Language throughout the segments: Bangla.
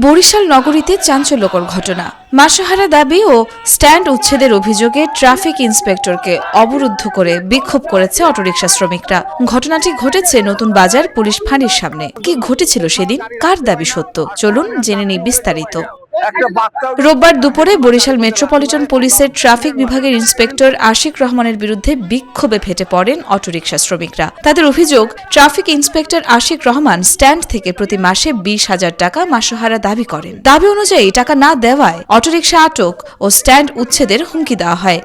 বরিশাল নগরীতে চাঞ্চল্যকর ঘটনা। মাসোহারা দাবি ও স্ট্যান্ড উচ্ছেদের অভিযোগে ট্রাফিক ইন্সপেক্টরকে অবরুদ্ধ করে বিক্ষোভ করেছে অটোরিকশা শ্রমিকরা। ঘটনাটি ঘটেছে নতুন বাজার পুলিশ ফাঁড়ির সামনে। কি ঘটেছিল সেদিন, কার দাবি সত্য, চলুন জেনে নিই বিস্তারিত। রোববার দুপুরে বরিশাল মেট্রোপলিটন পুলিশের ট্রাফিক বিভাগের ইন্সপেক্টর আশিক রহমানের বিরুদ্ধে বিক্ষোভে ফেটে পড়েন অটোরিকশা শ্রমিকরা। তাদের অভিযোগ, traffic inspector Ashiq Rahman stand থেকে প্রতি মাসে 20,000 টাকা মাসোহারা দাবি করেন। দাবি অনুযায়ী টাকা না দেওয়ায় অটোরিকশা আটক ও স্ট্যান্ড উচ্ছেদের হুমকি দেওয়া হয়।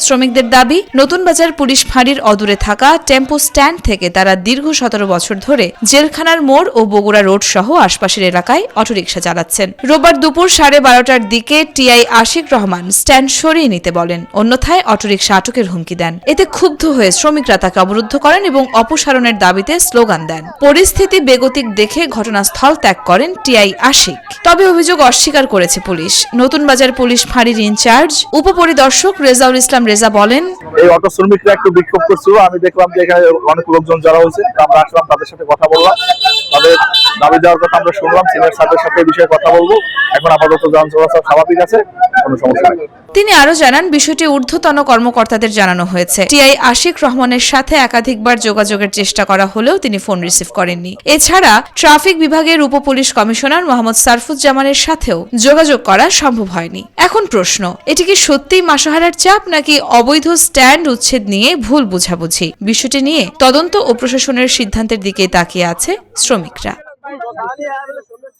শ্রমিকদের দাবি, নতুন বাজার পুলিশ ফাঁড়ির অদূরে থাকা টেম্পো স্ট্যান্ড থেকে তারা দীর্ঘ 17 বছর ধরে জেলখানার মোড় ও বগুড়া রোড সহ আশপাশের এলাকায় অটোরিকশা চালাচ্ছেন। রোববার দুপুর 12:30টার দিকে টিআই আশিক রহমান স্ট্যান্ড সরিয়ে নিতে বলেন, অন্যথায় অটোরিকশা আটকের হুমকি দেন। এতে ক্ষুব্ধ হয়ে শ্রমিকরা তাকে অবরুদ্ধ করেন এবং অপসারণের দাবিতে স্লোগান দেন। পরিস্থিতি বেগতিক দেখে ঘটনাস্থল ত্যাগ করেন টিআই আশিক। তবে অভিযোগ অস্বীকার করেছে পুলিশ। নতুন বাজার পুলিশ ফাঁড়ির ইনচার্জ উপপরিদর্শক রেজাউল ইসলাম রেজা বলেন, এই অটো শ্রমিকরা একটু বিক্ষোভ করছিল। আমি দেখলাম যে এখানে অনেক লোকজন জড়ো হয়েছে। আমরা আসলাম, তাদের সাথে কথা বললাম, তাদের দাবি দেওয়ার কথা আমরা শুনলাম। সিনিয়র স্যারদের সাথে এই বিষয়ে কথা বলবো। এখন আপাতত যান চলাচল স্বাভাবিক আছে, কোনো সমস্যা নেই। তিনি আরো জানান, বিষয়টি ঊর্ধ্বতন কর্মকর্তাদের জানানো হয়েছে। টিআই আশিক রহমানের সাথে একাধিকবার যোগাযোগের চেষ্টা করা হলেও তিনি ফোন রিসিভ করেননি। এছাড়া ট্রাফিক বিভাগের উপ পুলিশ কমিশনার মোহাম্মদ সারফুজ্জামানের সাথেও যোগাযোগ করা সম্ভব হয়নি। এখন প্রশ্ন, এটি কি সত্যিই মাসোহারার চাপ নাকি অবৈধ স্ট্যান্ড উচ্ছেদ নিয়ে ভুল বোঝাবুঝি? বিষয়টি নিয়ে তদন্ত ও প্রশাসনের সিদ্ধান্তের দিকে তাকিয়ে আছে শ্রমিকরা।